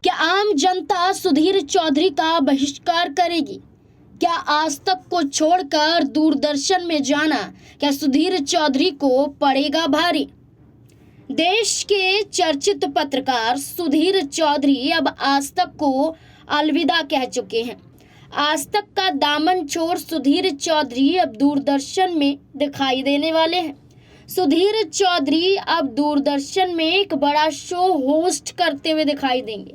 क्या आम जनता सुधीर चौधरी का बहिष्कार करेगी? क्या आज तक को छोड़कर दूरदर्शन में जाना क्या सुधीर चौधरी को पड़ेगा भारी? देश के चर्चित पत्रकार सुधीर चौधरी अब आज तक को अलविदा कह चुके हैं। आज तक का दामन छोड़ सुधीर चौधरी अब दूरदर्शन में दिखाई देने वाले हैं। सुधीर चौधरी अब दूरदर्शन में एक बड़ा शो होस्ट करते हुए दिखाई देंगे।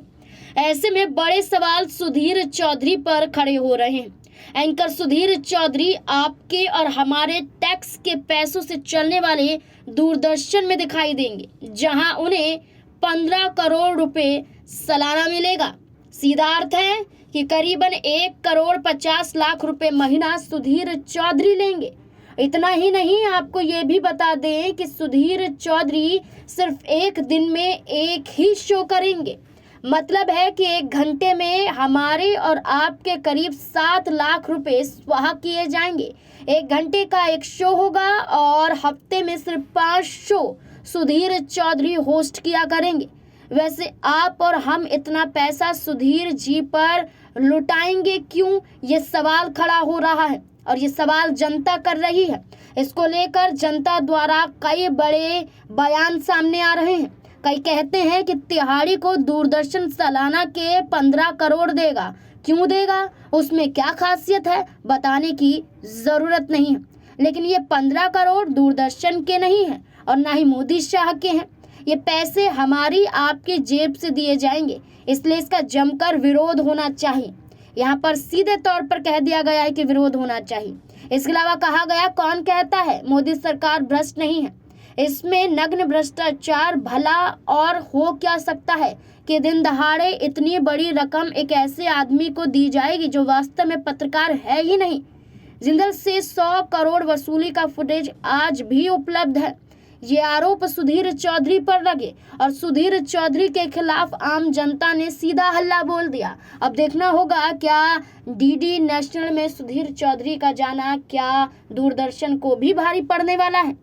ऐसे में बड़े सवाल सुधीर चौधरी पर खड़े हो रहे हैं। एंकर सुधीर चौधरी आपके और हमारे टैक्स के पैसों से चलने वाले दूरदर्शन में दिखाई देंगे, जहां उन्हें 15 करोड़ रुपए सालाना मिलेगा। सीधा अर्थ है कि करीबन 1 करोड़ 50 लाख रुपए महीना सुधीर चौधरी लेंगे। इतना ही नहीं, आपको ये भी बता दें कि सुधीर चौधरी सिर्फ एक दिन में एक ही शो करेंगे। मतलब है कि 1 घंटे में हमारे और आपके करीब 7 लाख रुपए स्वाहा किए जाएंगे। 1 घंटे का एक शो होगा और हफ्ते में सिर्फ 5 शो सुधीर चौधरी होस्ट किया करेंगे। वैसे आप और हम इतना पैसा सुधीर जी पर लुटाएंगे क्यों, ये सवाल खड़ा हो रहा है और ये सवाल जनता कर रही है। इसको लेकर जनता द्वारा कई बड़े बयान सामने आ रहे हैं। कई कहते हैं कि तिहाड़ी को दूरदर्शन सालाना के 15 करोड़ देगा। क्यों देगा, उसमें क्या खासियत है, बताने की ज़रूरत नहीं है। लेकिन ये 15 करोड़ दूरदर्शन के नहीं हैं और ना ही मोदी शाह के हैं। ये पैसे हमारी आपकी जेब से दिए जाएंगे, इसलिए इसका जमकर विरोध होना चाहिए। यहाँ पर सीधे तौर पर कह दिया गया है कि विरोध होना चाहिए। इसके अलावा कहा गया, कौन कहता है मोदी सरकार भ्रष्ट नहीं है? इसमें नग्न भ्रष्टाचार भला और हो क्या सकता है कि दिन दहाड़े इतनी बड़ी रकम एक ऐसे आदमी को दी जाएगी जो वास्तव में पत्रकार है ही नहीं। जिंदल से 100 करोड़ वसूली का फुटेज आज भी उपलब्ध है। ये आरोप सुधीर चौधरी पर लगे और सुधीर चौधरी के खिलाफ आम जनता ने सीधा हल्ला बोल दिया। अब देखना होगा क्या डीडी नेशनल में सुधीर चौधरी का जाना क्या दूरदर्शन को भी भारी पड़ने वाला है।